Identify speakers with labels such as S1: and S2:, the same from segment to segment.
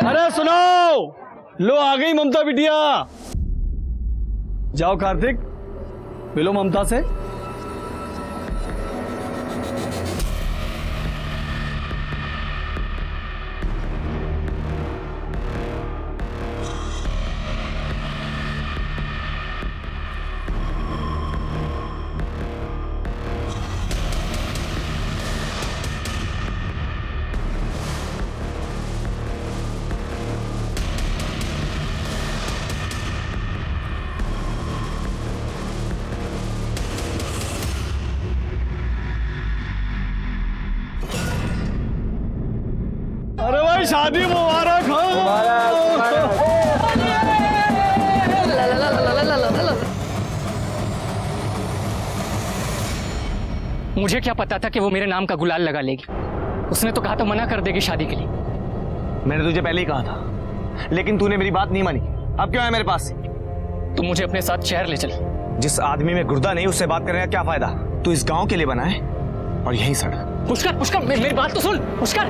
S1: अरे सुनो, लो आ गई ममता बिटिया। जाओ कार्तिक, मिलो ममता से। अरे भाई शादी मुबारक हो।
S2: मुझे क्या पता था कि वो मेरे नाम का गुलाल लगा लेगी। उसने तो कहा था मना कर देगी शादी के लिए।
S3: मैंने तुझे पहले ही कहा था, लेकिन तूने मेरी बात नहीं मानी। अब क्यों आया मेरे पास?
S2: तू मुझे अपने साथ शहर ले चल।
S3: जिस आदमी में गुर्दा नहीं उससे बात करने का क्या फायदा? तू इस गांव के लिए बना है और यही सड़।
S2: पुष्कर, पुष्कर मेरी बात तो सुन। पुष्कर,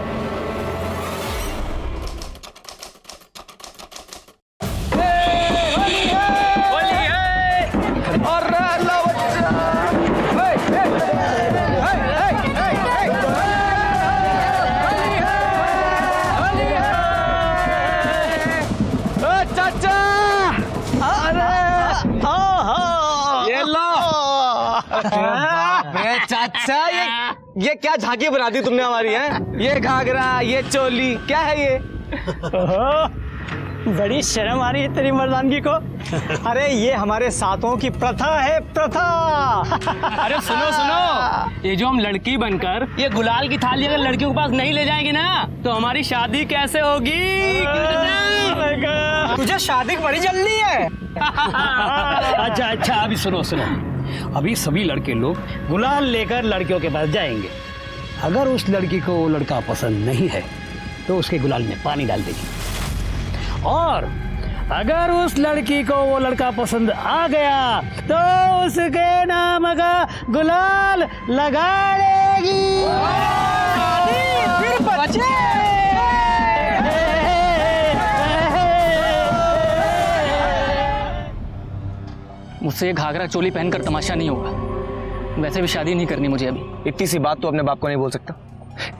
S3: चाचा ये क्या झांकी बना दी तुमने हमारी? है ये घाघरा, ये चोली, क्या है ये?
S1: बड़ी शर्म आ रही है तेरी मर्दानगी को।
S3: अरे ये हमारे सातों की प्रथा है, प्रथा।
S2: अरे सुनो सुनो, ये जो हम लड़की बनकर ये गुलाल की थाली अगर लड़कियों के पास नहीं ले जाएंगे ना तो हमारी शादी कैसे होगी?
S3: तुझे शादी की बड़ी जल्दी है।
S1: अच्छा अच्छा, अभी सुनो सुनो, अभी सभी लड़के लोग गुलाल लेकर लड़कियों के पास जाएंगे। अगर उस लड़की को वो लड़का पसंद नहीं है तो उसके गुलाल में पानी डाल देगी, और अगर उस लड़की को वो लड़का पसंद आ गया तो उसके नाम का गुलाल लगा लेगी।
S3: फिर बच्चे
S2: मुझसे ये घाघरा चोली पहनकर तमाशा नहीं होगा। वैसे भी शादी नहीं करनी मुझे अभी।
S3: इतनी सी बात तो अपने बाप को नहीं बोल सकता?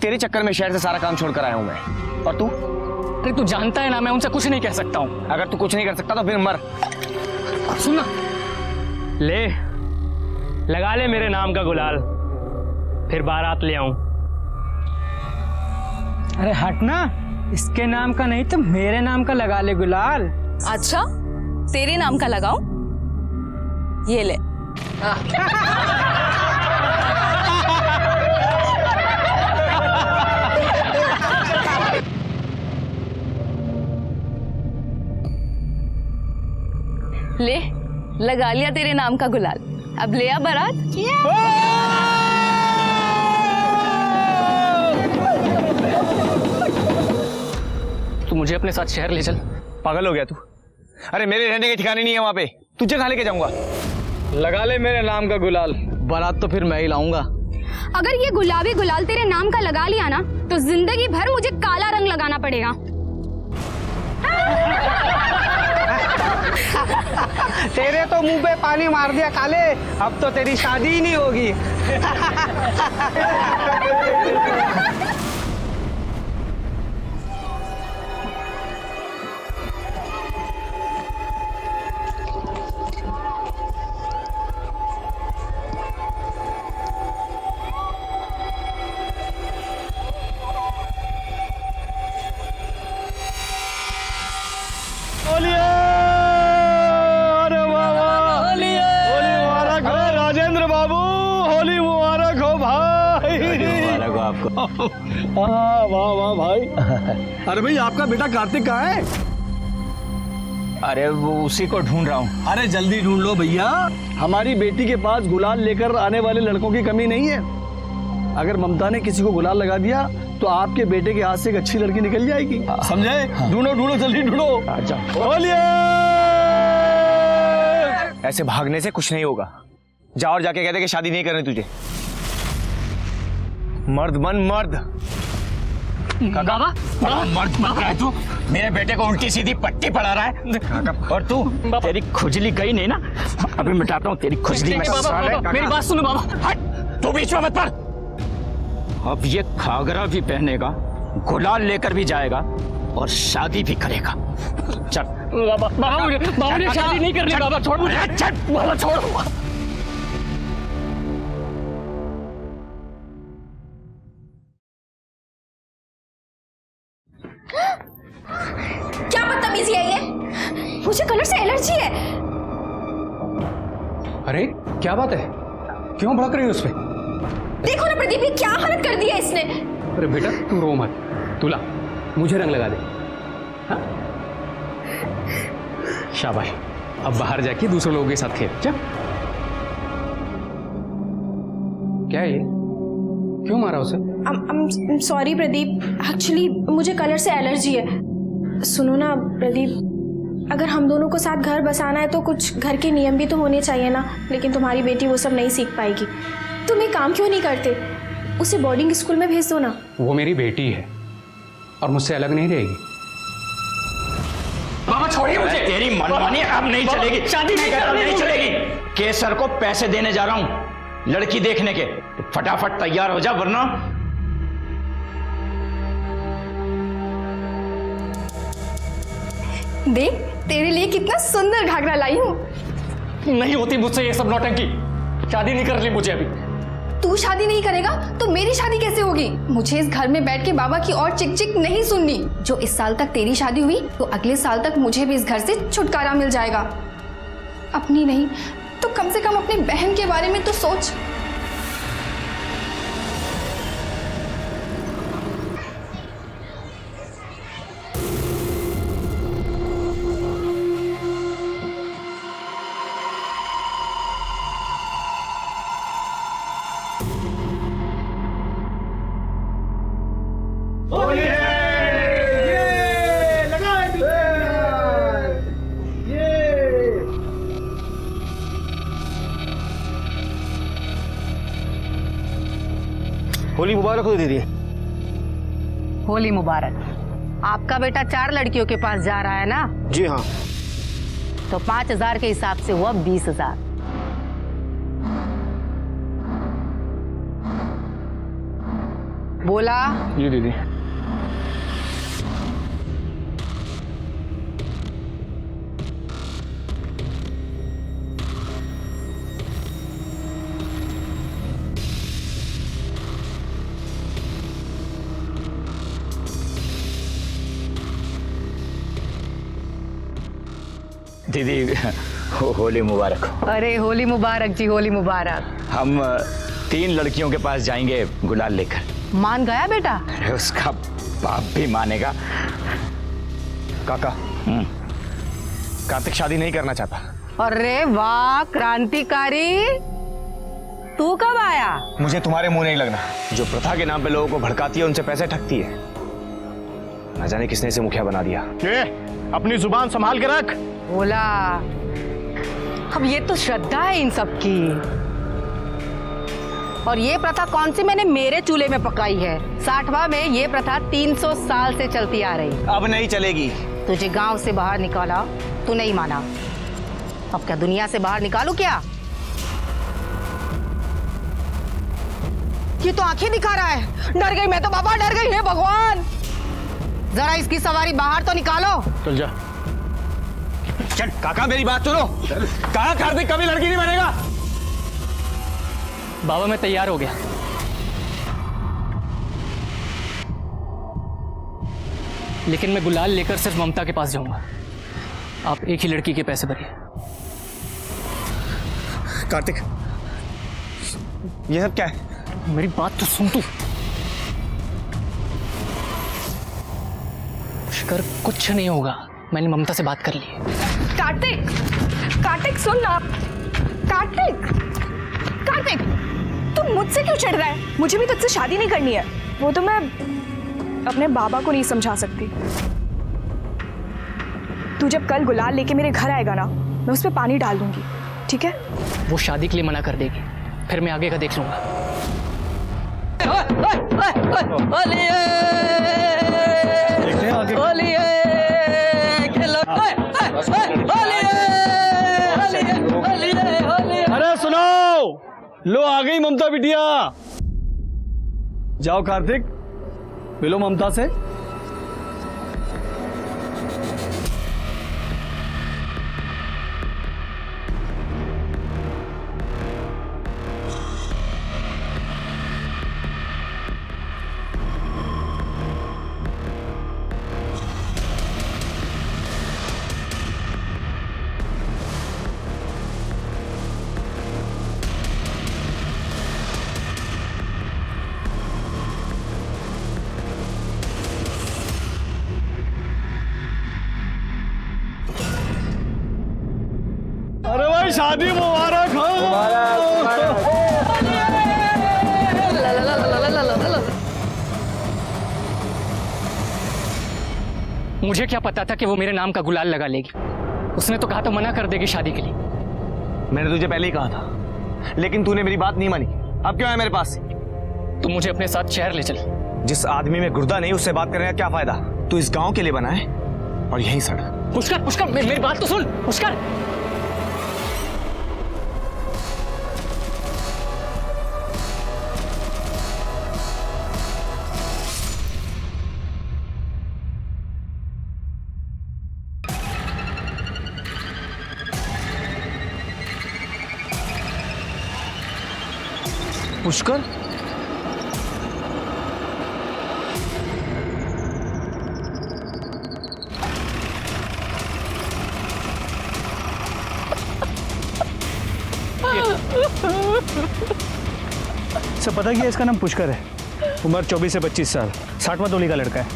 S3: तेरे चक्कर में शहर से सारा काम छोड़कर आया हूं मैं। और तू?
S2: अरे तू जानता है ना मैं उनसे कुछ नहीं कह सकता हूँ।
S3: अगर तू कुछ नहीं कर सकता तो फिर मर।
S2: सुन ना,
S4: ले लगा ले मेरे नाम का गुलाल, फिर बारात ले आऊं।
S5: अरे हटना, इसके नाम का नहीं तो मेरे नाम का लगा ले गुलाल।
S6: अच्छा, तेरे नाम का लगाओ, ये ले। ले, लगा लिया तेरे नाम का गुलाल। अब ले आ बारात।
S2: तू मुझे अपने साथ शहर ले चल।
S3: पागल हो गया तू? अरे मेरे रहने के ठिकाने नहीं है वहां पे, तुझे कहाँ लेके जाऊंगा?
S1: लगा ले मेरे नाम का गुलाल, बारात तो फिर मैं ही लाऊंगा।
S7: अगर ये गुलाबी गुलाल तेरे नाम का लगा लिया ना तो जिंदगी भर मुझे काला रंग लगाना पड़ेगा।
S5: तेरे तो मुंह पे पानी मार दिया काले, अब तो तेरी शादी ही नहीं होगी।
S1: वाह वाह भाई। अरे भाई आपका बेटा कार्तिक कहाँ है?
S3: अरे वो उसी को ढूंढ रहा हूँ।
S1: अरे जल्दी ढूंढ लो भैया, हमारी बेटी के पास गुलाल लेकर आने वाले लड़कों की कमी नहीं है। अगर ममता ने किसी को गुलाल लगा दिया तो आपके बेटे के हाथ से एक अच्छी लड़की निकल जाएगी, समझे? ढूंढो ढूंढो, जल्दी ढूंढो। अच्छा बोलिए
S3: ऐसे भागने से कुछ नहीं होगा। जा और जाके कह दे कि शादी नहीं करनी तुझे। मर्द बन मर्द।
S1: मर्द मत रहा है तू। मेरे बेटे को उल्टी सीधी पट्टी पड़ा रहा है। और तू, तेरी खुजली गई नहीं ना? अभी मिटाता हूँ तेरी खुजली।
S2: मेरी बात सुनो बाबा।
S1: हट, तू बीच में मत पड़। अब ये घाघरा भी पहनेगा, गुलाल लेकर भी जाएगा और शादी भी करेगा। चल
S2: बाबा मुझे शादी नहीं करनी। बाबा छोड़ मुझे।
S1: चल बाबा छोड़।
S7: क्या बदतमीजी है ये? मुझे कलर से एलर्जी है।
S4: अरे क्या बात है, क्यों भड़क रही है उसपे?
S7: देखो ना प्रदीप, ये क्या हालत कर दी है इसने।
S4: अरे बेटा तू रो मत, तू ला मुझे रंग लगा दे। हाँ? शाबाश, अब बाहर जाके दूसरे लोगों के साथ खेल। चल। क्या है ये, क्यों मारा उसे?
S8: सॉरी प्रदीप, एक्चुअली मुझे कलर से एलर्जी है। सुनो ना प्रदीप, अगर हम दोनों को साथ घर बसाना है तो कुछ घर के नियम भी तो होने चाहिए ना। लेकिन तुम्हारी बेटी वो सब नहीं सीख पाएगी। तुम एक काम क्यों नहीं करते, उसे बोर्डिंग स्कूल में भेज दो ना।
S4: वो मेरी बेटी है और मुझसे अलग नहीं रहेगी।
S1: बाबा छोड़िए मुझे। तेरी मनमानी अब नहीं चलेगी। शादी नहीं चलेगी। केसर को पैसे देने जा रहा हूँ लड़की देखने के। तो फटाफट तैयार हो जा, वरना
S7: देख तेरे लिए कितना सुंदर घाघरा लाई हूँ।
S2: नहीं होती मुझसे ये सब नौटंकी। शादी नहीं कर ली मुझे अभी।
S7: तू शादी नहीं करेगा तो मेरी शादी कैसे होगी? मुझे इस घर में बैठ के बाबा की और चिक चिक नहीं सुननी। जो इस साल तक तेरी शादी हुई तो अगले साल तक मुझे भी इस घर से छुटकारा मिल जाएगा। अपनी नहीं तो कम से कम अपनी बहन के बारे में तो सोच।
S3: होली मुबारक हो दीदी।
S9: होली मुबारक। आपका बेटा 4 लड़कियों के पास जा रहा है ना?
S3: जी हाँ।
S9: तो 5,000 के हिसाब से हुआ 20,000। बोला?
S3: जी दीदी।
S1: दीदी होली मुबारक हो।
S9: अरे होली मुबारक जी, होली मुबारक।
S1: हम 3 लड़कियों के पास जाएंगे गुलाल लेकर।
S9: मान गया बेटा?
S1: अरे उसका बाप भी मानेगा।
S3: काका, कार्तिक शादी नहीं करना चाहता।
S9: अरे वाह क्रांतिकारी, तू कब आया?
S3: मुझे तुम्हारे मुंह नहीं लगना। जो प्रथा के नाम पे लोगों को भड़काती है, उनसे पैसे ठगती है। न जाने किसने इसे मुखिया बना दिया।
S4: अपनी जुबान संभाल के रख।
S9: बोला। अब ये तो श्रद्धा है इन सब की। और ये प्रथा कौन सी मैंने मेरे चूल्हे में पकाई है? 60वां में ये प्रथा 300 साल से चलती आ रही।
S3: अब नहीं चलेगी।
S9: तुझे गांव से बाहर निकाला, तू नहीं माना। अब क्या दुनिया से बाहर निकालू क्या? ये तो आंखें दिखा रहा है। डर गई मैं तो बाबा, डर गई। हे भगवान, जरा इसकी सवारी बाहर तो निकालो।
S4: चल जा।
S3: चल काका, मेरी बात सुनो। कहा कार्तिक कभी लड़की नहीं बनेगा।
S2: बाबा मैं तैयार हो गया। लेकिन मैं गुलाल लेकर सिर्फ ममता के पास जाऊंगा। आप एक ही लड़की के पैसे भरिए।
S3: कार्तिक, यह सब क्या है?
S2: मेरी बात तो सुन तू। शिकर कुछ नहीं होगा, मैंने ममता से बात कर ली है।
S7: कार्तिक, कार्तिक सुन ना। कार्तिक, कार्तिक तू मुझसे क्यों चिढ़ रहा है? मुझे भी तुझसे शादी नहीं करनी है।
S8: वो तो मैं अपने बाबा को नहीं समझा सकती। तू जब कल गुलाल लेके मेरे घर आएगा ना, मैं उस पर पानी डाल दूंगी ठीक है?
S2: वो शादी के लिए मना कर देगी, फिर मैं आगे का देख लूंगा।
S1: अरे सुनो, लो आ गई ममता बिटिया। जाओ कार्तिक, मिलो ममता से। अरे भाई शादी मुबारक हो।
S2: मुझे क्या पता था कि वो मेरे नाम का गुलाल लगा लेगी। उसने तो कहा तो मना कर देगी शादी के लिए।
S3: मैंने तुझे पहले ही कहा था, लेकिन तूने मेरी बात नहीं मानी। अब क्यों है मेरे पास?
S2: तू मुझे अपने साथ शहर ले चल।
S3: जिस आदमी में गुर्दा नहीं उससे बात करने का क्या फायदा? तू इस गांव के लिए बना है और यहीं सड़।
S2: पुष्कर, पुष्कर, मेरी बात तो सुन। पुष्कर,
S3: पुष्कर,
S1: सब पता किया, इसका नाम पुष्कर है। उम्र 24 से 25 साल, 60वां तोली का लड़का है।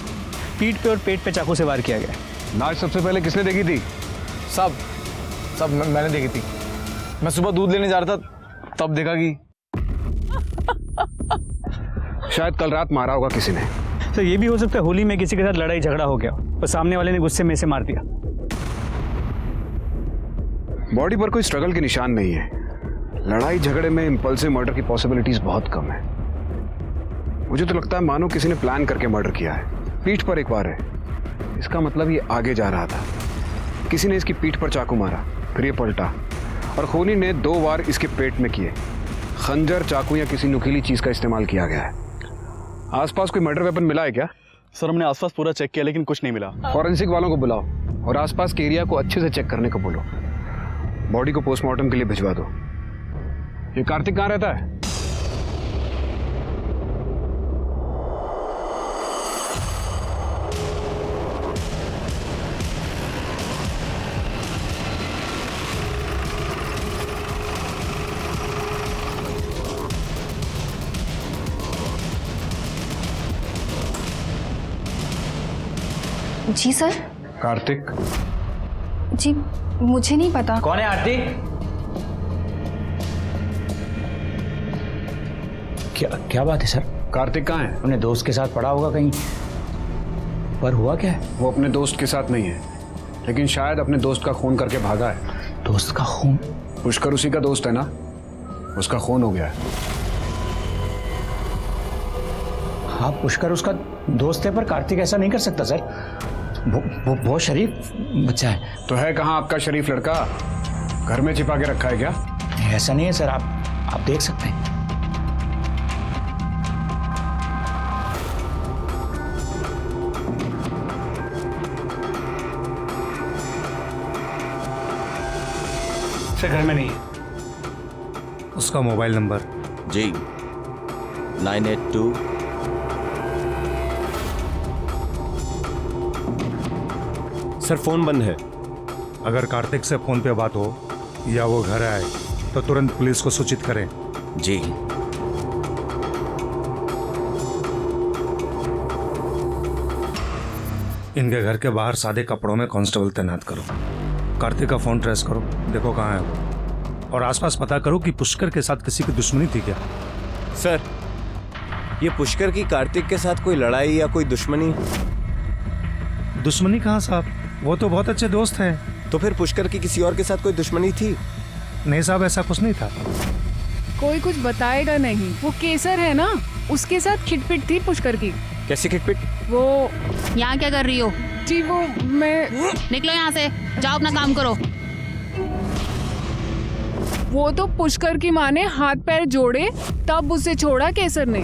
S1: पीठ पे और पेट पे चाकू से वार किया गया।
S3: नाच सबसे पहले किसने देखी थी? सब मैंने देखी थी। मैं सुबह दूध लेने जा रहा था, तब देखा कि शायद कल रात मारा होगा किसी ने।
S1: तो ये भी हो सकता है होली में किसी के साथ लड़ाई झगड़ा हो गया और सामने वाले ने गुस्से में से मार दिया।
S10: बॉडी पर कोई स्ट्रगल के निशान नहीं है। लड़ाई झगड़े में इंपल्सिव मर्डर की पॉसिबिलिटीज बहुत कम है। मुझे तो लगता है मानो किसी ने प्लान करके मर्डर किया है। पीठ पर एक बार है, इसका मतलब ये आगे जा रहा था। किसी ने इसकी पीठ पर चाकू मारा, फिर ये पलटा और खूनी ने 2 वार इसके पेट में किए। खंजर, चाकू या किसी नुकीली चीज का इस्तेमाल किया गया है। आसपास कोई मर्डर वेपन मिला है क्या?
S1: सर हमने आसपास पूरा चेक किया लेकिन कुछ नहीं मिला।
S10: फॉरेंसिक वालों को बुलाओ और आसपास के एरिया को अच्छे से चेक करने को बोलो। बॉडी को पोस्टमार्टम के लिए भिजवा दो। ये कार्तिक कहाँ रहता है?
S7: जी सर।
S10: कार्तिक?
S7: जी मुझे नहीं पता।
S4: कौन है आरती?
S1: क्या बात है सर?
S10: कार्तिक कहाँ है?
S1: अपने दोस्त के साथ पड़ा होगा कहीं। पर हुआ क्या है?
S10: वो अपने दोस्त के साथ नहीं है, लेकिन शायद अपने दोस्त का खून करके भागा है।
S1: दोस्त का खून?
S10: पुष्कर उसी का दोस्त है ना, उसका खून हो गया है।
S1: हाँ पुष्कर उसका दोस्त है, पर कार्तिक ऐसा नहीं कर सकता सर। वो बहुत शरीफ बच्चा है।
S10: तो है कहाँ आपका शरीफ लड़का? घर में छिपा के रखा है क्या?
S1: ऐसा नहीं है सर, आप देख सकते हैं। सर घर में नहीं है।
S11: उसका मोबाइल नंबर?
S12: जी 982।
S11: सर फोन बंद है। अगर कार्तिक से फोन पे बात हो या वो घर आए तो तुरंत पुलिस को सूचित करें।
S12: जी।
S11: इनके घर के बाहर सादे कपड़ों में कांस्टेबल तैनात करो। कार्तिक का फोन ट्रेस करो, देखो कहाँ है वो। और आसपास पता करो कि पुष्कर के साथ किसी की दुश्मनी थी क्या।
S12: सर ये पुष्कर की कार्तिक के साथ कोई लड़ाई या कोई दुश्मनी?
S11: दुश्मनी कहाँ साहब, वो तो बहुत अच्छे दोस्त हैं।
S12: तो फिर पुष्कर की किसी और के साथ कोई दुश्मनी थी?
S11: नहीं साहब, ऐसा कुछ नहीं था।
S13: कोई कुछ बताएगा नहीं। वो केसर है ना, उसके साथ खिटपिट थी पुष्कर की।
S12: कैसी खिटपिट?
S13: वो
S14: यहाँ क्या कर रही हो?
S13: जी वो मैं
S14: निकलो यहाँ से, जाओ अपना काम करो।
S13: वो तो पुष्कर की माँ ने हाथ पैर जोड़े तब उसे छोड़ा केसर ने,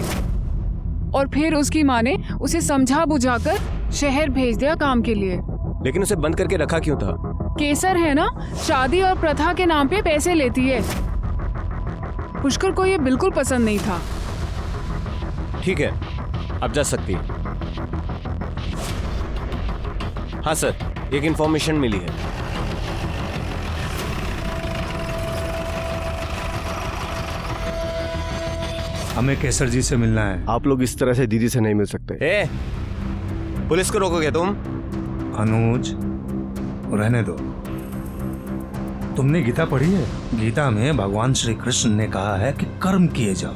S13: और फिर उसकी माँ ने उसे समझा बुझाकर शहर भेज दिया काम के लिए।
S12: लेकिन उसे बंद करके रखा क्यों था?
S13: केसर है ना, शादी और प्रथा के नाम पे पैसे लेती है। पुष्कर को ये बिल्कुल पसंद नहीं था।
S12: ठीक है, अब जा सकती है। हाँ सर, एक इंफॉर्मेशन मिली है।
S11: हमें केसर जी से मिलना है।
S15: आप लोग इस तरह से दीदी से नहीं मिल सकते।
S12: ए, पुलिस को रोकोगे तुम?
S11: अनुज, रहने दो। तुमने गीता पढ़ी है? गीता में भगवान श्री कृष्ण ने कहा है कि कर्म किए जाओ,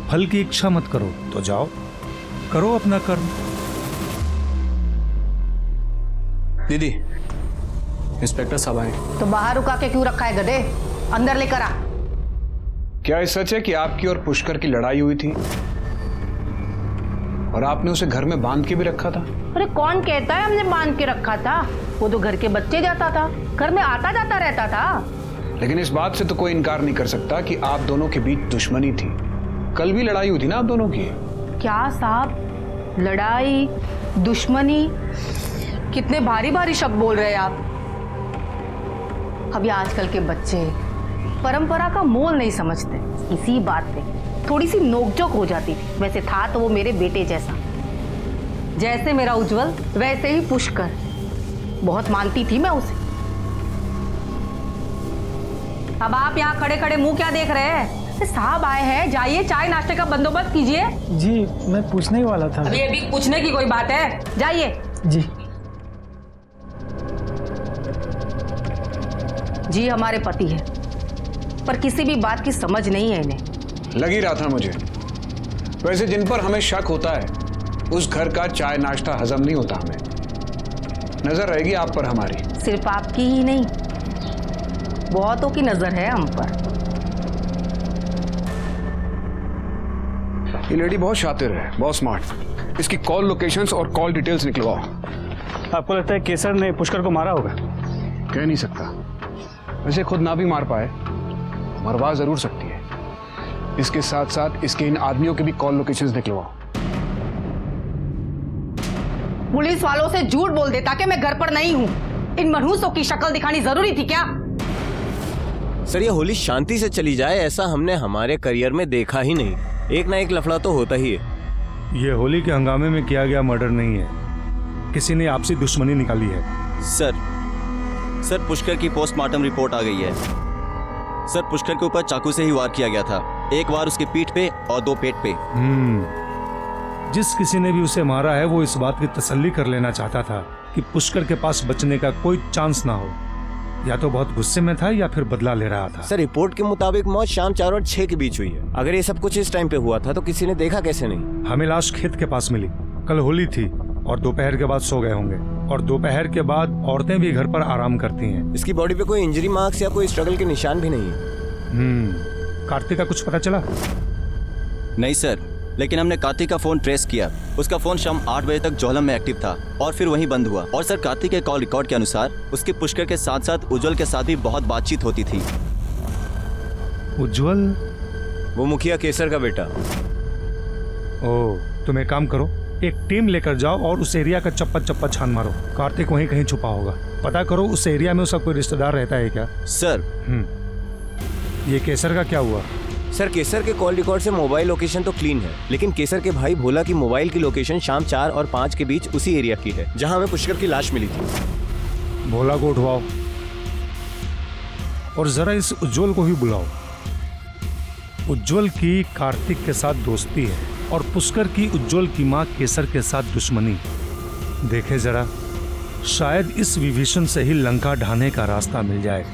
S11: फल की इच्छा मत करो। तो जाओ, करो अपना कर्म।
S2: दीदी, इंस्पेक्टर साहब आए।
S9: तो बाहर रुका के क्यों रखा है गधे? अंदर लेकर आ।
S10: क्या ये सच है कि आपकी और पुष्कर की लड़ाई हुई थी और आपने उसे घर में बांध के भी रखा था?
S9: अरे कौन कहता है हमने बांध के रखा था? वो तो घर के बच्चे जाता था, घर में आता जाता रहता था।
S10: लेकिन इस बात से तो कोई इनकार नहीं कर सकता कि आप दोनों के बीच दुश्मनी थी। कल भी लड़ाई हुई थी ना आप दोनों की?
S9: क्या साहब, लड़ाई, दुश्मनी, कितने भारी भारी शब्द बोल रहे हैं आप। अभी आजकल के बच्चे परंपरा का मोल नहीं समझते। इसी बात पे थोड़ी सी नोकझोंक हो जाती थी। वैसे था तो वो मेरे बेटे जैसा, जैसे मेरा उज्जवल वैसे ही पुष्कर। बहुत मानती थी मैं उसे। अब आप यहाँ खड़े खड़े मुंह क्या देख रहे हैं? साहब आए हैं, जाइए चाय नाश्ते का बंदोबस्त कीजिए।
S16: जी मैं पूछने ही वाला था।
S9: अभी अभी पूछने की कोई बात है? जाइए।
S16: जी
S9: जी हमारे पति है, पर किसी भी बात की समझ नहीं है इन्हें।
S10: लग ही रहा था मुझे। वैसे जिन पर हमें शक होता है उस घर का चाय नाश्ता हजम नहीं होता। हमें नजर रहेगी आप पर हमारी।
S9: सिर्फ आपकी ही नहीं, बहुतों की नजर है हम पर।
S10: ये लेडी बहुत शातिर है, बहुत स्मार्ट। इसकी कॉल लोकेशंस और कॉल डिटेल्स निकलवाओ।
S1: आपको लगता है केसर ने पुष्कर को मारा होगा?
S10: कह नहीं सकता। वैसे खुद ना भी मार पाए, मरवा जरूर सकती है। इसके साथ साथ इसके इन आदमियों के भी कॉल लोकेशंस निकलवाओ।
S9: पुलिस वालों से झूठ बोल देता कि मैं घर पर नहीं हूँ। इन मनहूसों की शक्ल दिखानी जरूरी थी क्या?
S12: सर, ये होली शांति से चली जाए ऐसा हमने हमारे करियर में देखा ही नहीं। एक ना एक लफड़ा तो होता ही है।
S11: ये होली के हंगामे में किया गया मर्डर नहीं है, किसी ने आपसी दुश्मनी निकाली है।
S17: सर, पुष्कर की पोस्टमार्टम रिपोर्ट आ गई है। सर, पुष्कर के ऊपर चाकू से ही वार किया गया था। एक वार उसके पीठ पे और 2 पेट पे।
S11: जिस किसी ने भी उसे मारा है वो इस बात की तसल्ली कर लेना चाहता था कि पुष्कर के पास बचने का कोई चांस ना हो। या तो बहुत गुस्से में था या फिर बदला ले रहा था।
S12: सर, रिपोर्ट के मुताबिक मौत शाम 4 और 6 के बीच हुई है। अगर ये सब कुछ इस टाइम पे हुआ था तो किसी ने देखा कैसे नहीं?
S11: हमें लाश खेत के पास मिली। कल होली थी और दोपहर के बाद सो गए होंगे, और दोपहर के बाद औरतें भी घर पर आराम करती हैं।
S12: इसकी बॉडी पे कोई इंजरी मार्क्स या कोई स्ट्रगल के निशान भी नहीं है।
S11: कार्तिक का कुछ पता चला?
S17: नहीं सर, लेकिन हमने कार्तिक का फोन ट्रेस किया। उसका फोन शाम 8 बजे तक जोहलम में एक्टिव था और फिर वहीं बंद हुआ। और सर, कार्तिक के कॉल रिकॉर्ड के अनुसार उसके पुष्कर के साथ साथ उज्जवल के साथ भी बहुत बातचीत होती थी।
S11: उज्जवल?
S12: वो मुखिया केसर का बेटा।
S11: ओह, तुम एक काम करो, एक टीम लेकर जाओ और उस एरिया का चप्पा चप्पा छान मारो। कार्तिक वहीं कहीं छुपा होगा। पता करो उस एरिया में उसका कोई रिश्तेदार रहता है क्या?
S12: सर,
S11: ये केसर का क्या हुआ?
S12: सर, केसर के कॉल रिकॉर्ड से मोबाइल लोकेशन तो क्लीन है, लेकिन केसर के भाई भोला की मोबाइल की लोकेशन शाम 4 और 5 के बीच उसी एरिया की है जहां हमें पुष्कर की लाश मिली थी।
S11: भोला को उठवाओ और जरा इस उज्जवल को भी बुलाओ। उज्जवल की कार्तिक के साथ दोस्ती है और पुष्कर की उज्जवल की मां केसर के साथ दुश्मनी। देखे जरा, शायद इस विभीषण से ही लंका ढाने का रास्ता मिल जाए।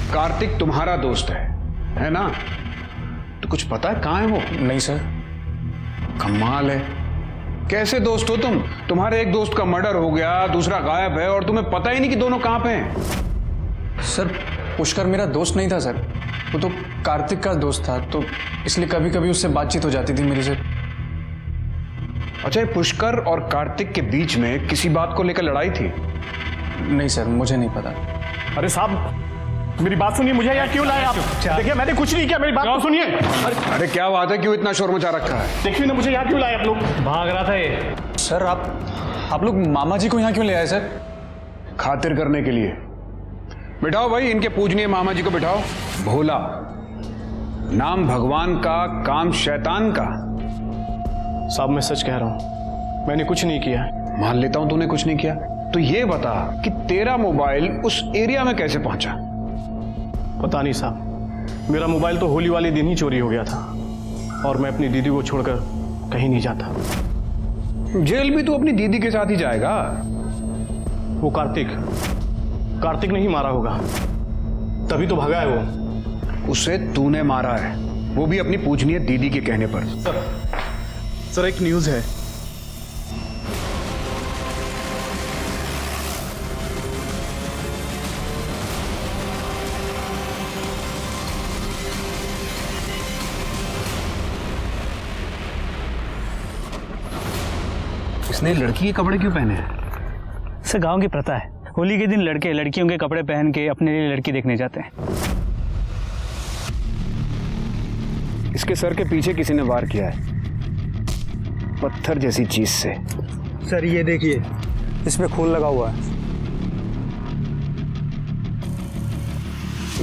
S10: कार्तिक तुम्हारा दोस्त है ना? तो कुछ पता है कहाँ है वो?
S2: नहीं सर।
S10: कमाल है, कैसे दोस्त हो तुम? तुम्हारे एक दोस्त का मर्डर हो गया, दूसरा गायब है और तुम्हें पता ही नहीं कि दोनों कहाँ पे हैं।
S3: सर पुष्कर मेरा दोस्त नहीं था सर, वो तो कार्तिक का दोस्त था, तो इसलिए कभी कभी उससे बातचीत हो जाती थी मेरी से।
S10: अच्छा, ये पुष्कर और कार्तिक के बीच में किसी बात को लेकर लड़ाई थी?
S3: नहीं सर, मुझे नहीं पता।
S18: अरे साहब मेरी बात सुनिए, मुझे यहाँ क्यों लाए आप? देखिए मैंने कुछ नहीं किया, मेरी बात तो सुनिए।
S10: अरे क्या बात है, क्यों इतना शोर मचा रखा है?
S18: देखिए ना, मुझे यहाँ क्यों लाए आप लोग?
S4: भाग रहा था ये।
S3: सर आप लोग मामा जी को यहाँ क्यों ले आए सर?
S10: खातिर करने के लिए। बिठाओ भाई, इनके पूजनीय मामा जी को बिठाओ। भोला नाम भगवान का, काम शैतान का।
S18: साहब मैं सच कह रहा हूँ, मैंने कुछ नहीं किया।
S10: मान लेता हूं तूने कुछ नहीं किया, तो ये बता कि तेरा मोबाइल उस एरिया में कैसे पहुंचा?
S18: पता नहीं साहब, मेरा मोबाइल तो होली वाले दिन ही चोरी हो गया था और मैं अपनी दीदी को छोड़कर कहीं नहीं जाता।
S10: जेल भी तू अपनी दीदी के साथ ही जाएगा?
S18: वो कार्तिक ने ही मारा होगा, तभी तो भागा है वो।
S10: उसे तूने मारा है, वो भी अपनी पूजनीय दीदी के कहने पर।
S3: सर एक न्यूज़ है।
S10: इसने लड़की के कपड़े क्यों पहने हैं?
S1: सर गांव की प्रथा है, होली के दिन लड़के लड़कियों के कपड़े पहन के अपने लिए लड़की देखने जाते हैं।
S10: इसके सर के पीछे किसी ने वार किया है, पत्थर जैसी चीज से।
S19: सर ये देखिए, इसमें खून लगा हुआ है।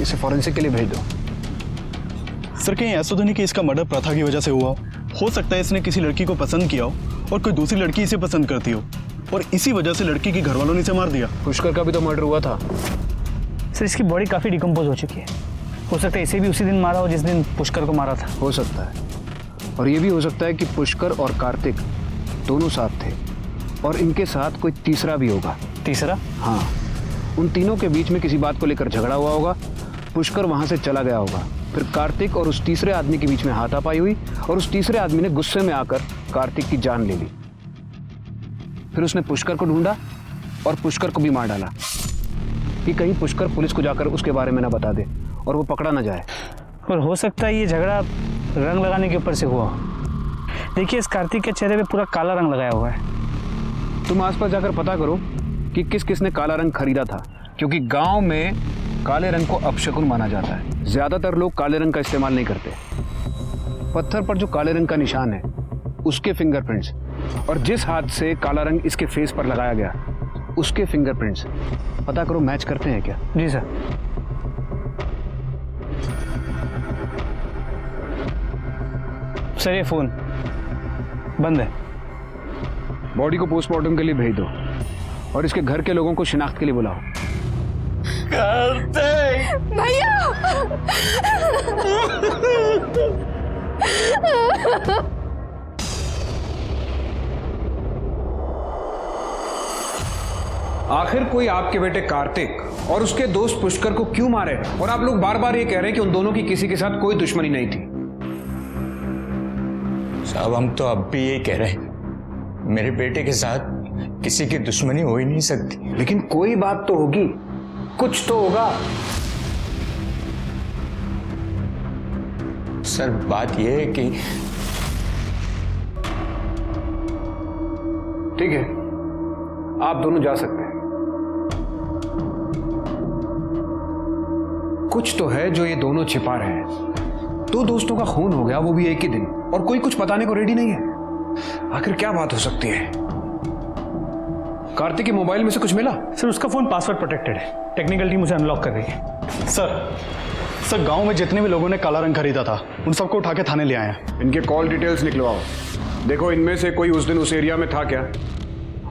S10: इसे फॉरेंसिक के लिए भेज दो।
S20: सर कहीं ऐसा तो नहीं कि इसका मर्डर प्रथा की वजह से हुआ हो सकता है इसने किसी लड़की को पसंद किया हो और कोई दूसरी लड़की इसे पसंद करती हो और इसी वजह से लड़की के घर वालों ने इसे मार दिया।
S10: पुष्कर का भी तो मर्डर हुआ था।
S1: सर इसकी बॉडी काफ़ी डिकम्पोज हो चुकी है, हो सकता है इसे भी उसी दिन मारा हो जिस दिन पुष्कर को मारा था।
S10: हो सकता है, और ये भी हो सकता है कि पुष्कर और कार्तिक दोनों साथ थे और इनके साथ कोई तीसरा भी होगा।
S1: तीसरा?
S10: हाँ, उन तीनों के बीच में किसी बात को लेकर झगड़ा हुआ होगा, पुष्कर वहां से चला गया होगा, फिर कार्तिक और उस तीसरे आदमी के बीच में हाथापाई हुई और उस तीसरे आदमी ने गुस्से में आकर कार्तिक की जान ले ली। फिर उसने पुष्कर को ढूंढा और पुष्कर को भी मार डाला कि कहीं पुष्कर पुलिस को जाकर उसके बारे में ना बता दे और वो पकड़ा ना जाए।
S1: और हो सकता है ये झगड़ा रंग लगाने के ऊपर से हुआ। देखिए इस कार्तिक के चेहरे पे पूरा काला रंग लगाया हुआ है।
S10: तुम आसपास जाकर पता करो कि किस किसने काला रंग खरीदा था, क्योंकि गांव में काले रंग को अपशकुन माना जाता है। ज्यादातर लोग काले रंग का इस्तेमाल नहीं करते। पत्थर पर जो काले रंग का निशान है उसके फिंगरप्रिंट्स और जिस हाथ से काला रंग इसके फेस पर लगाया गया उसके फिंगरप्रिंट्स पता करो मैच करते हैं क्या?
S1: जी सर। सर ये फोन बंद है।
S10: बॉडी को पोस्टमार्टम के लिए भेज दो और इसके घर के लोगों को शिनाख्त के लिए बुलाओ।
S7: भैया
S10: आखिर कोई आपके बेटे कार्तिक और उसके दोस्त पुष्कर को क्यों मारे? और आप लोग बार बार ये कह रहे हैं कि उन दोनों की किसी के साथ कोई दुश्मनी नहीं थी।
S21: साहब हम तो अब भी यही कह रहे हैं, मेरे बेटे के साथ किसी की दुश्मनी हो ही नहीं सकती।
S10: लेकिन कोई बात तो होगी, कुछ तो होगा।
S21: सर बात यह है कि
S10: ठीक है, आप दोनों जा सकते हैं। कुछ तो है जो ये दोनों छिपा रहे हैं। दो दोस्तों का खून हो गया, वो भी एक ही दिन, और कोई कुछ बताने को रेडी नहीं है। आखिर क्या बात हो सकती है? कार्तिक के मोबाइल में से कुछ मिला?
S18: सर उसका फोन पासवर्ड प्रोटेक्टेड है, टेक्निकल टीम उसे अनलॉक कर रही है। सर गांव में जितने भी लोगों ने काला रंग खरीदा था उन सबको उठा के थाने ले आए हैं।
S10: इनके कॉल डिटेल्स निकलवाओ, देखो इनमें से कोई उस दिन उस एरिया में था क्या,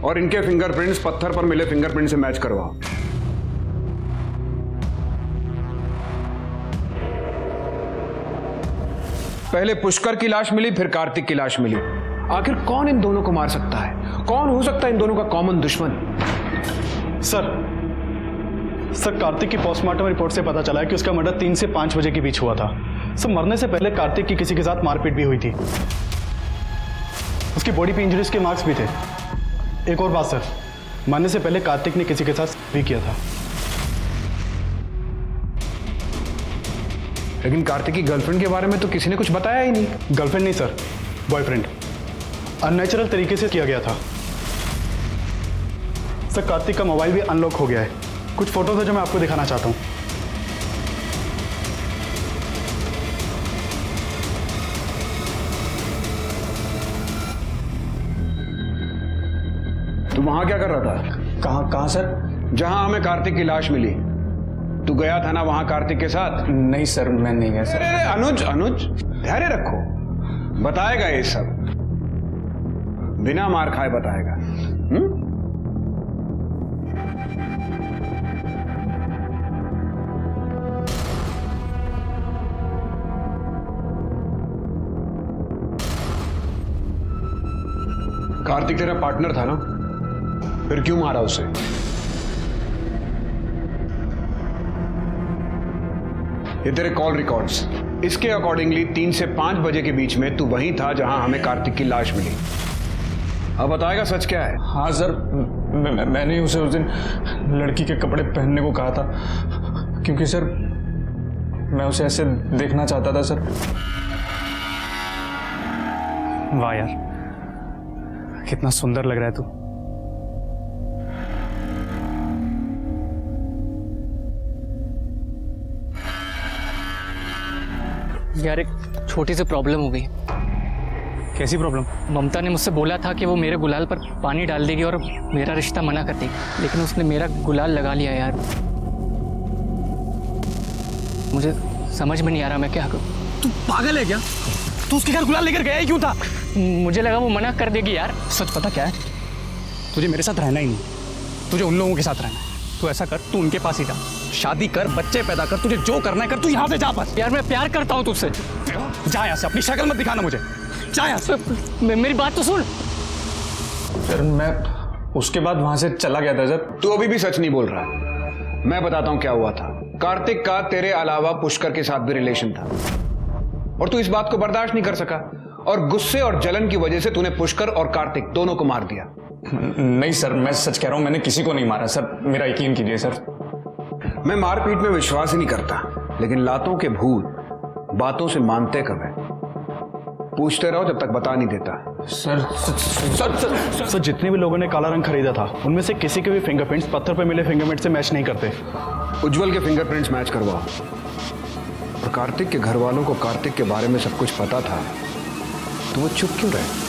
S10: और इनके फिंगरप्रिंट्स पत्थर पर मिले फिंगरप्रिंट से मैच करवाओ। पहले पुष्कर की लाश मिली, फिर कार्तिक की लाश मिली। आखिर कौन इन दोनों को मार सकता है? कौन हो सकता है इन दोनों का कॉमन दुश्मन?
S18: सर कार्तिक की पोस्टमार्टम रिपोर्ट से पता चला है कि उसका मर्डर 3 से 5 बजे के बीच हुआ था। सर मरने से पहले कार्तिक की किसी के साथ मारपीट भी हुई थी। उसकी बॉडी पे इंजरीज के मार्क्स भी थे। एक और बात सर, मरने से पहले कार्तिक ने किसी के साथ भी किया था।
S10: लेकिन कार्तिक की गर्लफ्रेंड के बारे में तो किसी ने कुछ बताया ही नहीं।
S18: गर्लफ्रेंड नहीं सर, बॉयफ्रेंड। अननेचुरल तरीके से किया गया था सर। कार्तिक का मोबाइल भी अनलॉक हो गया है। कुछ फोटोज है जो मैं आपको दिखाना चाहता हूँ।
S10: तू वहां क्या कर रहा था?
S20: कहाँ सर?
S10: जहां हमें कार्तिक की लाश मिली। तू गया था ना वहां कार्तिक के साथ?
S20: नहीं सर, मैं नहीं गया सर।
S10: अरे अनुज धैर्य रखो, बताएगा ये सब, बिना मार खाए बताएगा। कार्तिक तेरा पार्टनर था ना, फिर क्यों मारा उसे? ये तेरे कॉल रिकॉर्ड्स, इसके अकॉर्डिंगली 3 से 5 बजे के बीच में तू वहीं था जहां हमें कार्तिक की लाश मिली। अब बताएगा सच क्या है?
S20: हाँ सर, मैंने उसे उस दिन लड़की के कपड़े पहनने को कहा था, क्योंकि सर मैं उसे ऐसे देखना चाहता था सर।
S18: वाह यार, कितना सुंदर लग रहा है तू।
S2: यार एक छोटी सी प्रॉब्लम हो गई।
S18: कैसी प्रॉब्लम?
S2: ममता ने मुझसे बोला था कि वो मेरे गुलाल पर पानी डाल देगी और मेरा रिश्ता मना कर देगी, लेकिन उसने मेरा गुलाल लगा लिया यार। मुझे समझ में नहीं आ रहा मैं क्या करूं।
S1: तू पागल है क्या? तू उसके घर गुलाल लेकर गया ही क्यों था?
S2: मुझे लगा वो मना कर देगी यार।
S18: सच पता क्या है? तुझे मेरे साथ रहना ही नहीं, तुझे उन लोगों के साथ रहना है। तू ऐसा कर, तू उनके पास ही जा, शादी कर, बच्चे पैदा कर, तुझे जो करना है कर, तू यहाँ से जा बस।
S2: यार मैं प्यार करता हूँ तुझसे।
S18: जा यहाँ से, अपनी शक्ल मत दिखाना मुझे, जा यहाँ से।
S2: मेरी बात तो सुन।
S20: सर मैं उसके बाद वहां से चला गया था सर।
S10: तू अभी भी सच नहीं बोल रहा। मैं बताता हूँ क्या हुआ था। कार्तिक का तेरे अलावा पुष्कर के साथ भी रिलेशन था और तू इस बात को बर्दाश्त नहीं कर सका और गुस्से और जलन की वजह से तूने पुष्कर और कार्तिक दोनों को मार दिया।
S20: नहीं सर, मैं सच कह रहा हूं, मैंने किसी को नहीं मारा सर, मेरा यकीन कीजिए सर।
S10: मैं मारपीट में विश्वास ही नहीं करता, लेकिन लातों के भूत बातों से मानते कब है? पूछते रहो जब तक बता नहीं देता।
S18: सर जितने भी लोगों ने काला रंग खरीदा था उनमें से किसी के भी फिंगरप्रिंट्स पत्थर पर मिले फिंगरप्रिंट से मैच नहीं करते।
S10: उज्जवल के फिंगरप्रिंट्स मैच करवाओ। और कार्तिक के घर वालों को कार्तिक के बारे में सब कुछ पता था, तो वो चुप क्यों रहे?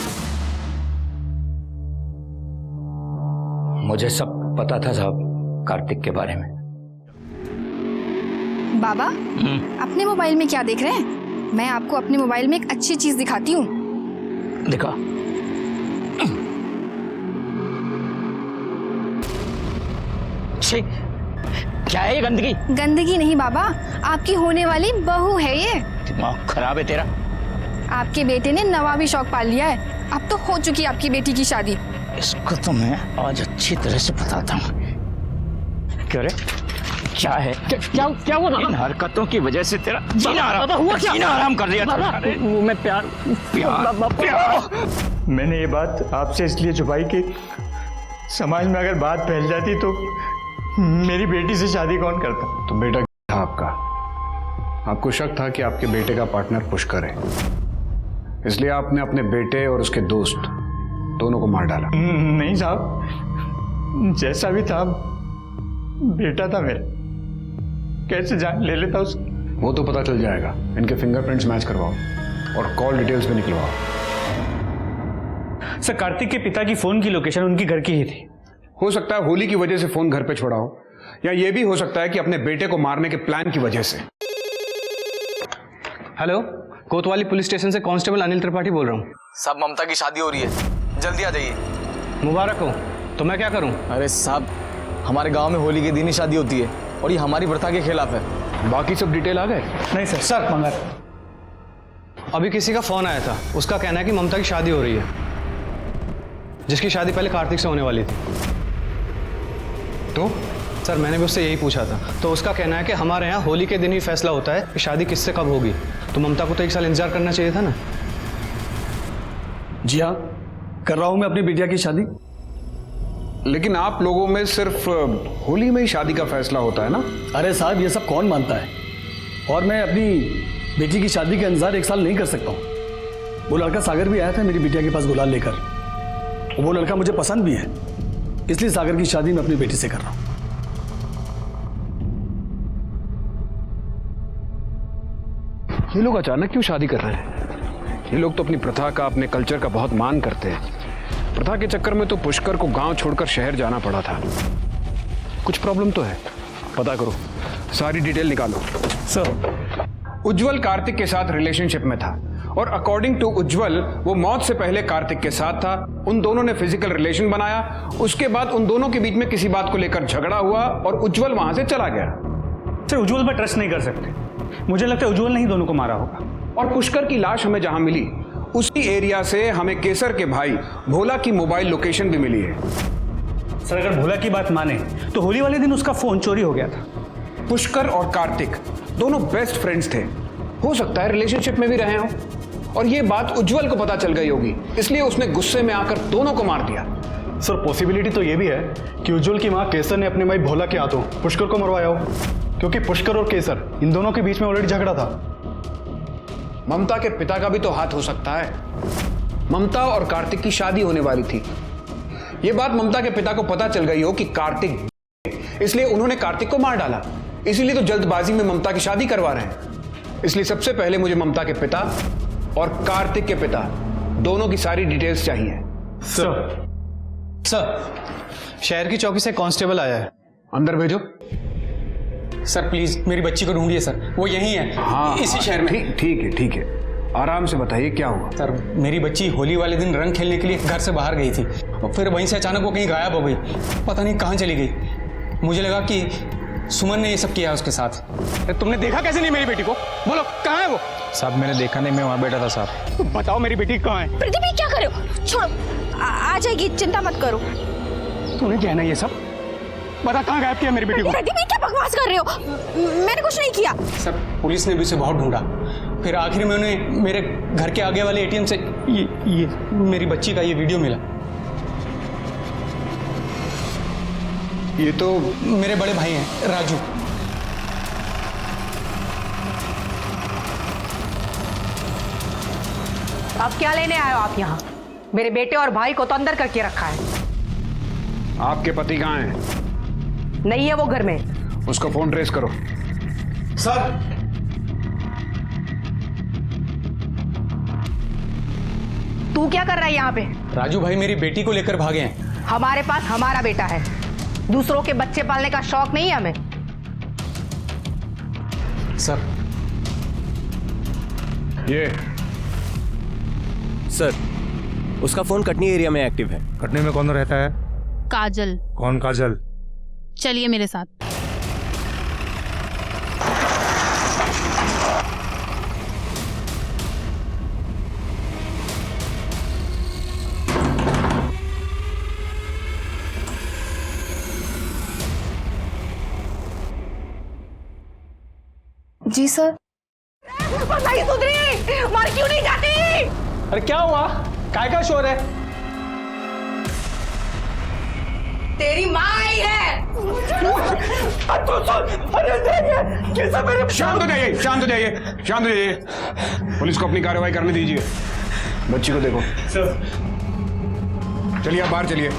S1: मुझे सब पता था साहब कार्तिक के बारे में।
S7: बाबा, अपने मोबाइल में क्या देख रहे हैं? मैं आपको अपने मोबाइल में एक अच्छी चीज दिखाती हूँ।
S1: दिखा। क्या है ये गंदगी?
S7: गंदगी नहीं बाबा, आपकी होने वाली बहू है ये।
S1: दिमाग खराब है तेरा।
S7: आपके बेटे ने नवाबी शौक पाल लिया है। अब तो हो चुकी आपकी बेटी की शादी।
S1: इसको तो मैं आज अच्छी तरह से बताता हूँ। क्या रे? क्या है? क्या हुआ? इन हरकतों की वजह से तेरा जीना आराम कर दिया था।
S2: वो मैं प्यार।
S21: मैंने ये बात आपसे इसलिए छुपाई कि समाज में अगर बात फैल जाती तो मेरी बेटी से शादी कौन करता?
S10: तो बेटा था आपका, आपको शक था कि आपके बेटे का पार्टनर पुष्कर है, इसलिए आपने अपने बेटे और उसके दोस्त दोनों को मार डाला।
S21: नहीं साहब, जैसा भी था बेटा था मेरा, कैसे जान ले लेता उसकी?
S10: वो तो पता चल जाएगा। इनके फिंगरप्रिंट्स मैच करवाओ और कॉल डिटेल्स भी निकलवाओ।
S18: सर कार्तिक के पिता की फोन की लोकेशन उनकी घर की ही थी।
S10: हो सकता है होली की वजह से फोन घर पे छोड़ा हो, या ये भी हो सकता है कि अपने बेटे को मारने के प्लान की वजह से।
S2: हेलो, कोतवाली पुलिस स्टेशन से कांस्टेबल अनिल त्रिपाठी बोल रहा हूँ।
S3: साहब ममता की शादी हो रही है, जल्दी आ जाइए।
S2: मुबारक हो। तो मैं क्या करूँ?
S3: अरे साहब, हमारे गांव में होली के दिन ही शादी होती है और ये हमारी प्रथा के खिलाफ है।
S10: बाकी सब डिटेल आ गए?
S18: नहीं सर मंगर
S2: अभी किसी का फोन आया था, उसका कहना है कि ममता की शादी हो रही है, जिसकी शादी पहले कार्तिक से होने वाली थी।
S10: तो
S2: सर मैंने भी उससे यही पूछा था, तो उसका कहना है कि हमारे यहाँ होली के दिन ही फैसला होता है कि शादी किससे कब होगी। तो ममता को तो 1 साल इंतजार करना चाहिए था ना।
S18: जी हाँ,
S3: कर रहा हूं मैं अपनी बिटिया की शादी।
S10: लेकिन आप लोगों में सिर्फ होली में ही शादी का फैसला होता है ना?
S3: अरे साहब, ये सब कौन मानता है? और मैं अपनी बेटी की शादी के इंतजार 1 साल नहीं कर सकता हूं। वो लड़का सागर भी आया था मेरी बिटिया के पास गुलाल लेकर। वो लड़का मुझे पसंद भी है, इसलिए सागर की शादी मैं अपनी बेटी से कर रहा हूं।
S10: ये लोग अचानक क्यों शादी कर रहे हैं? ये लोग तो अपनी प्रथा का, अपने कल्चर का बहुत मान करते हैं। प्रथा के चक्कर में तो पुष्कर को गांव छोड़कर शहर जाना पड़ा था। कुछ प्रॉब्लम तो है, पता करो, सारी डिटेल निकालो।
S3: सर,
S10: उज्जवल कार्तिक के साथ रिलेशनशिप में था और अकॉर्डिंग टू उज्जवल वो मौत से पहले कार्तिक के साथ था। उन दोनों ने फिजिकल रिलेशन बनाया। उसके बाद उन दोनों के बीच में किसी बात को लेकर झगड़ा हुआ और उज्जवल वहां से चला गया।
S16: सर, उज्जवल पर ट्रस्ट नहीं कर सकते। मुझे लगता है उज्जवल ने ही दोनों को मारा होगा।
S10: और पुष्कर की लाश हमें जहां मिली उसी एरिया से हमें केसर के भाई भोला की मोबाइल लोकेशन भी मिली है।
S16: सर, अगर भोला की बात माने तो होली वाले दिन उसका फोन चोरी हो गया था।
S10: पुष्कर और कार्तिक दोनों बेस्ट फ्रेंड्स थे, हो सकता है रिलेशनशिप में भी रहे हों। और ये बात उज्जवल को पता चल गई होगी, इसलिए उसने गुस्से में आकर दोनों को मार दिया।
S20: सर, पॉसिबिलिटी तो ये भी है कि उज्जवल की मां केसर ने अपने भाई भोला के हाथों पुष्कर को मरवाया हो, क्योंकि पुष्कर और केसर इन दोनों के बीच में ऑलरेडी झगड़ा था।
S10: ममता के पिता का भी तो हाथ हो सकता है। ममता और कार्तिक की शादी होने वाली थी। यह बात ममता के पिता को पता चल गई हो कि कार्तिक, इसलिए उन्होंने कार्तिक को मार डाला। इसीलिए तो जल्दबाजी में ममता की शादी करवा रहे हैं। इसलिए सबसे पहले मुझे ममता के पिता और कार्तिक के पिता दोनों की सारी डिटेल्स चाहिए।
S18: सर, शहर की चौकी से कांस्टेबल आया है।
S10: अंदर भेजो।
S18: सर प्लीज मेरी बच्ची को ढूंढिए सर, वो यहीं है।
S10: हाँ,
S18: इसी शहर में।
S10: ठीक है, आराम से बताइए क्या हुआ।
S18: सर, मेरी बच्ची होली वाले दिन रंग खेलने के लिए घर से बाहर गई थी और फिर वहीं से अचानक वो कहीं गायब हो गई। पता नहीं कहाँ चली गई। मुझे लगा कि सुमन ने ये सब किया उसके साथ।
S16: तुमने देखा कैसे नहीं मेरी बेटी को? बोलो कहाँ है वो?
S3: साहब, मैंने देखा नहीं, मैं वहां बैठा था साहब।
S16: बताओ मेरी बेटी कहाँ है?
S8: प्रदीप, ये क्या कर रहे हो? छोड़ो, आ जाएगी, चिंता मत करो।
S16: तूने क्या है ना ये सब? बता कहाँ गायब किया मेरी बेटी को?
S8: प्रदीप, ये क्या बकवास कर रहे हो? मैंने कुछ नहीं किया।
S18: सर, पुलिस ने भी उसे बहुत ढूंढा, फिर आखिर में उन्हें मेरे घर के आगे वाले एटीएम से ये मेरी बच्ची का ये वीडियो मिला।
S10: ये तो
S18: मेरे बड़े भाई हैं, राजू।
S9: अब क्या लेने आए हो आप यहाँ? मेरे बेटे और भाई को तो अंदर करके रखा है।
S10: आपके पति कहाँ हैं?
S9: नहीं है वो घर में।
S10: उसका फोन ट्रेस करो।
S18: सर,
S9: तू क्या कर रहा है यहाँ पे?
S18: राजू भाई मेरी बेटी को लेकर भागे हैं।
S9: हमारे पास हमारा बेटा है, दूसरों के बच्चे पालने का शौक नहीं है हमें।
S18: सर,
S10: ये
S12: सर, उसका फोन कटनी एरिया में एक्टिव है।
S11: कटनी में कौन रहता है?
S14: काजल।
S11: कौन काजल?
S14: चलिए मेरे साथ।
S7: जी सर।
S9: नहीं सुधरी, मार क्यों नहीं जाती?
S16: अरे क्या हुआ? काय का शोर है?
S9: तेरी माँ आई है।
S10: शांत हो जाइए। पुलिस को अपनी कार्रवाई करने दीजिए। बच्ची को देखो। चलिए आप बाहर चलिए।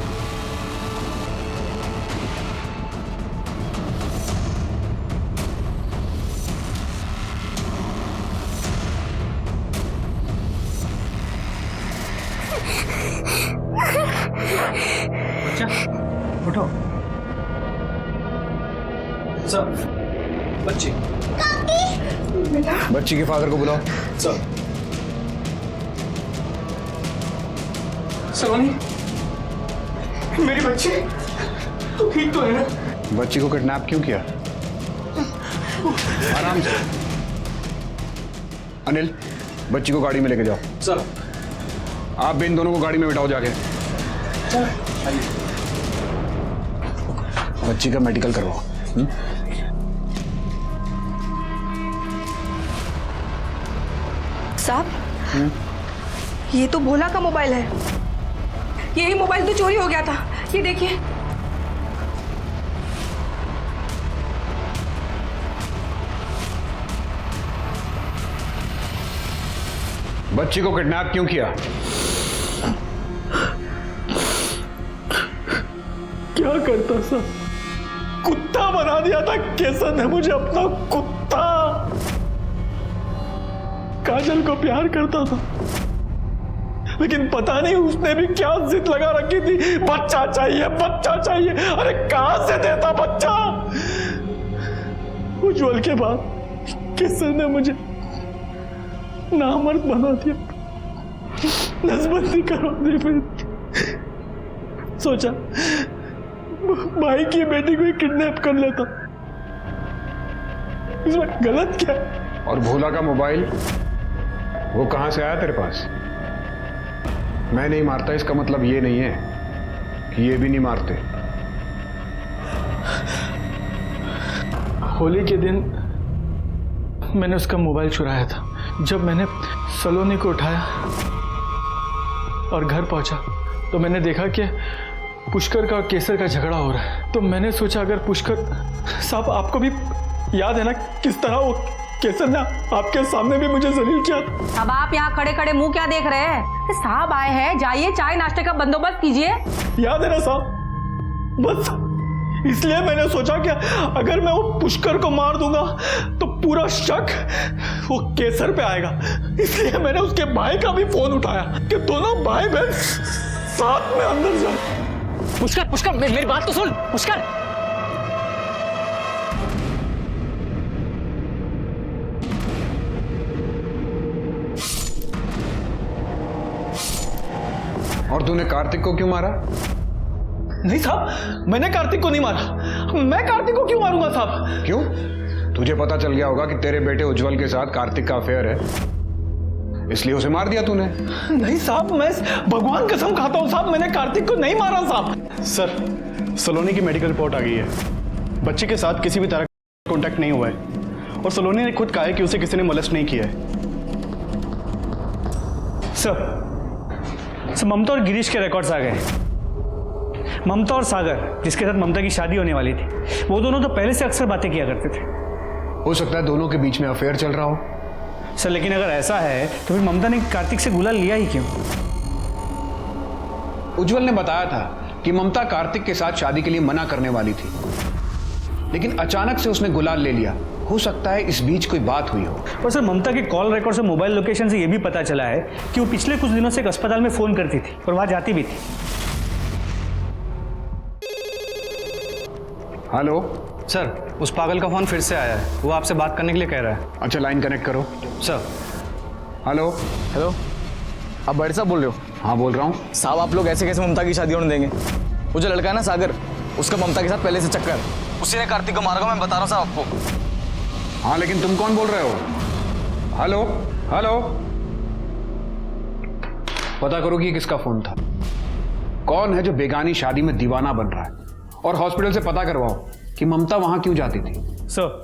S16: उठो। सर, बच्ची।
S10: बच्ची के फादर को बुलाओ।
S16: सर। सलोनी, मेरी बच्ची तो ठीक तो है ना?
S10: बच्ची को किडनैप क्यों किया? आराम से। अनिल, बच्ची को गाड़ी में लेके जाओ।
S16: सर।
S10: आप भी इन दोनों को गाड़ी में बिठाओ जाके। बच्ची का मेडिकल करवाओ।
S8: साहब, ये तो भोला का मोबाइल है। यही मोबाइल तो चोरी हो गया था। ये देखिए।
S10: बच्ची को किडनैप क्यों किया?
S21: क्या करता सर, कुत्ता बना दिया था केसर ने मुझे, अपना कुत्ता। काजल को प्यार करता था, लेकिन पता नहीं उसने भी क्या जिद लगा रखी थी, बच्चा चाहिए बच्चा चाहिए। अरे कहां से देता बच्चा? उज्जवल के बाद केसर ने मुझे नामर्द बना दिया, नसबंदी करवा दी। फिर सोचा भाई की बेटी को ही किडनैप कर लेता, इसमें गलत क्या?
S10: और भोला का मोबाइल वो कहां से आया तेरे पास? मैं नहीं मारता इसका मतलब ये नहीं है कि ये भी नहीं मारते।
S21: होली के दिन मैंने उसका मोबाइल चुराया था। जब मैंने सलोनी को उठाया और घर पहुंचा तो मैंने देखा कि पुष्कर का और केसर का झगड़ा हो रहा है। तो मैंने सोचा अगर पुष्कर साहब, आपको भी याद है ना किस तरह वो केसर ने आपके सामने भी मुझे जलील किया।
S9: अब आप यहाँ खड़े खड़े मुंह क्या देख रहे हैं? साहब आए हैं, जाइए चाय नाश्ते का बंदोबस्त कीजिए।
S21: याद है ना साहब, बस इसलिए मैंने सोचा कि अगर मैं वो पुष्कर को मार दूंगा तो पूरा शक वो केसर पे आएगा। इसलिए मैंने उसके भाई का भी फोन उठाया कि दोनों भाई बहन साथ में अंदर जाए।
S2: पुष्कर पुष्कर मेरी बात तो सुन। पुष्कर
S10: और तूने कार्तिक को क्यों मारा?
S21: नहीं साहब, मैंने कार्तिक को नहीं मारा। मैं कार्तिक को क्यों मारूंगा साहब?
S10: क्यों? तुझे पता चल गया होगा कि तेरे बेटे उज्जवल के साथ कार्तिक का अफेयर है, इसलिए उसे मार दिया तूने।
S21: नहीं साहब, मैं भगवान कसम खाता हूं साहब, मैंने कार्तिक को नहीं मारा साहब। सर, सलोनी की मेडिकल रिपोर्ट आ गई है। बच्चे के साथ किसी भी तरह का कॉन्टैक्ट नहीं हुआ है और सलोनी ने खुद कहा है कि उसे किसी ने मोलेस्ट नहीं किया है।
S16: सर, ममता और गिरीश के रिकॉर्ड्स आ गए। ममता और सागर, जिसके साथ ममता की शादी होने वाली थी, वो दोनों तो पहले से अक्सर बातें किया करते थे।
S10: हो सकता है दोनों के बीच में अफेयर चल रहा हो।
S16: सर, लेकिन अगर ऐसा है तो फिर ममता ने कार्तिक से गुलाल लिया ही क्यों?
S10: उज्जवल ने बताया था कि ममता कार्तिक के साथ शादी के लिए मना करने वाली थी, लेकिन अचानक से उसने गुलाल ले लिया। हो सकता है इस बीच कोई बात हुई हो।
S16: और सर, ममता के कॉल रिकॉर्ड से मोबाइल लोकेशन से यह भी पता चला है कि वो पिछले कुछ दिनों से एक अस्पताल में फोन करती थी और वहां जाती भी थी।
S10: हेलो
S21: सर, उस पागल का फोन फिर से आया है, वो आपसे बात करने के लिए कह रहा है।
S10: अच्छा, लाइन कनेक्ट करो।
S21: सर।
S10: हेलो
S6: हेलो, आप बड़े साहब बोल रहे हो?
S10: हाँ बोल रहा हूँ।
S6: साहब, आप लोग ऐसे कैसे ममता की शादी होने देंगे? वो जो लड़का है ना सागर, उसका ममता के साथ पहले से चक्कर, उसी ने कार्तिक को मारा, मैं बता रहा हूँ साहब आपको।
S10: हाँ, लेकिन तुम कौन बोल रहे हो? हेलो हेलो, पता करो कि किसका फोन था। कौन है जो बेगानी शादी में दीवाना बन रहा है, और हॉस्पिटल से पता करवाओ कि ममता वहां क्यों जाती थी।
S16: सर,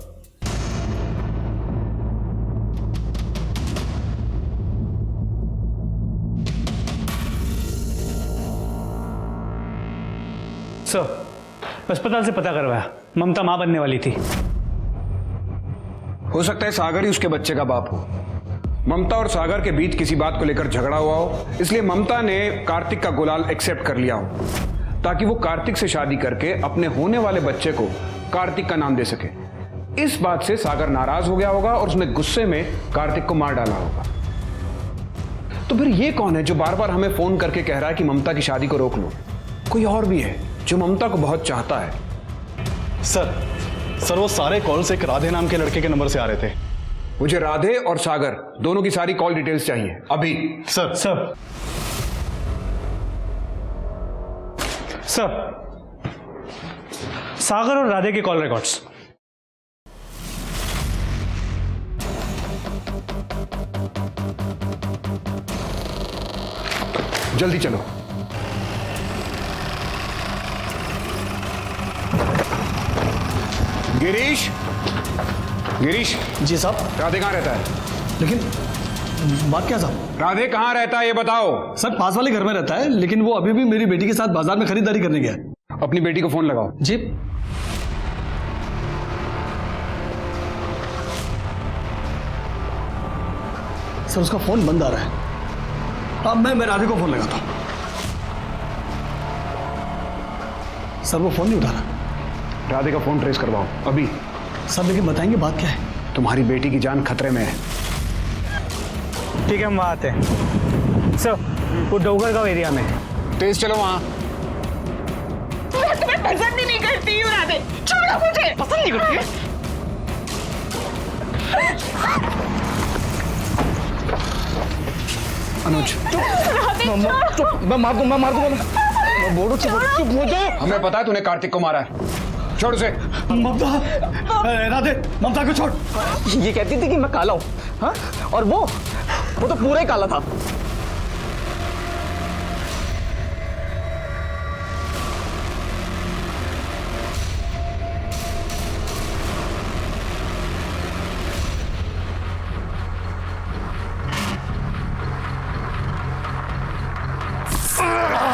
S16: अस्पताल से पता करवाया, ममता मां बनने वाली थी।
S10: हो सकता है सागर ही उसके बच्चे का बाप हो। ममता और सागर के बीच किसी बात को लेकर झगड़ा हुआ हो, इसलिए ममता ने कार्तिक का गुलाल एक्सेप्ट कर लिया हो, ताकि वो कार्तिक से शादी करके अपने होने वाले बच्चे को कार्तिक का नाम दे सके। इस बात से सागर नाराज हो गया होगा और उसने गुस्से में कार्तिक को मार डाला होगा। तो फिर ये कौन है जो बार बार हमें फोन करके कह रहा है कि ममता की शादी को रोक लो? कोई और भी है जो ममता को बहुत चाहता है।
S20: सर, वो सारे कॉल्स एक राधे नाम के लड़के के नंबर से आ रहे थे।
S10: मुझे राधे और सागर दोनों की सारी कॉल डिटेल्स चाहिए अभी।
S20: सर
S16: सागर और राधे के कॉल रिकॉर्ड्स।
S10: जल्दी चलो। गिरीश, गिरीश।
S20: जी साहब।
S10: राधे कहाँ रहता है?
S3: बात क्या साहब?
S10: राधे कहाँ रहता है ये बताओ।
S3: सर पास वाले घर में रहता है, लेकिन वो अभी भी मेरी बेटी के साथ बाजार में खरीदारी करने गया है।
S10: अपनी बेटी को फोन लगाओ।
S3: जी। सर उसका फोन बंद आ रहा है। अब मैं राधे को फोन लगाता हूँ। सर वो फोन नहीं उठा रहा।
S10: राधे का फोन ट्रेस करवाओ अभी।
S3: सर लेकिन बताएंगे बात क्या है?
S10: तुम्हारी बेटी की जान खतरे में है।
S16: ठीक है, हम वहाँ आते हैं। सर वो डोगरगांव एरिया में है।
S10: तेज चलो वहाँ।
S5: मैं तुम्हें पसंद ही नहीं करती हूँ राधे, छोड़ो मुझे। पसंद नहीं करती?
S10: अनुज
S5: मैं मार दूंगा, मैं बोलूं चुप हो जा।
S10: हमें पता है तूने कार्तिक को मारा है, छोड़ उसे।
S3: ममता, राधे ममता को छोड़।
S6: ये कहती थी कि मैं काला हूँ, हाँ? और वो तो पूरा ही काला था।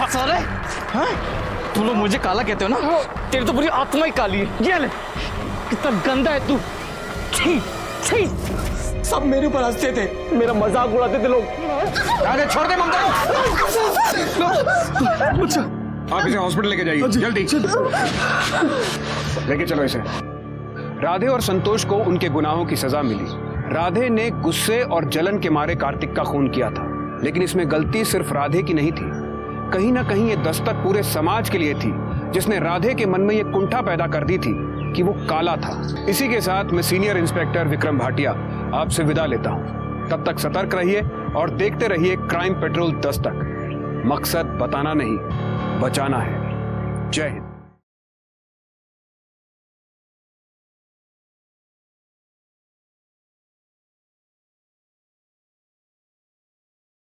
S6: साले, हाँ? तुम लोग मुझे काला कहते हो ना? तेरी तो पूरी आत्मा ही काली है। ये ले, कितना गंदा है तू। छी, छी। सब मेरे ऊपर हंसते थे, मेरा मजाक उड़ाते थे लोग।
S10: राधे छोड़ दे ममता को। आप इसे हॉस्पिटल लेके जाइए जल्दी। लेके चलो इसे। राधे और संतोष को उनके गुनाहों की सजा मिली। राधे ने गुस्से और जलन के मारे कार्तिक का खून किया था, लेकिन इसमें गलती सिर्फ राधे की नहीं थी। कहीं ना कहीं ये दस्तक पूरे समाज के लिए थी, जिसने राधे के मन में ये कुंठा पैदा कर दी थी कि वो काला था। इसी के साथ मैं सीनियर इंस्पेक्टर विक्रम भाटिया आपसे विदा लेता हूं। तब तक सतर्क रहिए और देखते रहिए क्राइम पेट्रोल दस्तक। मकसद बताना नहीं, बचाना है। जय हिंद।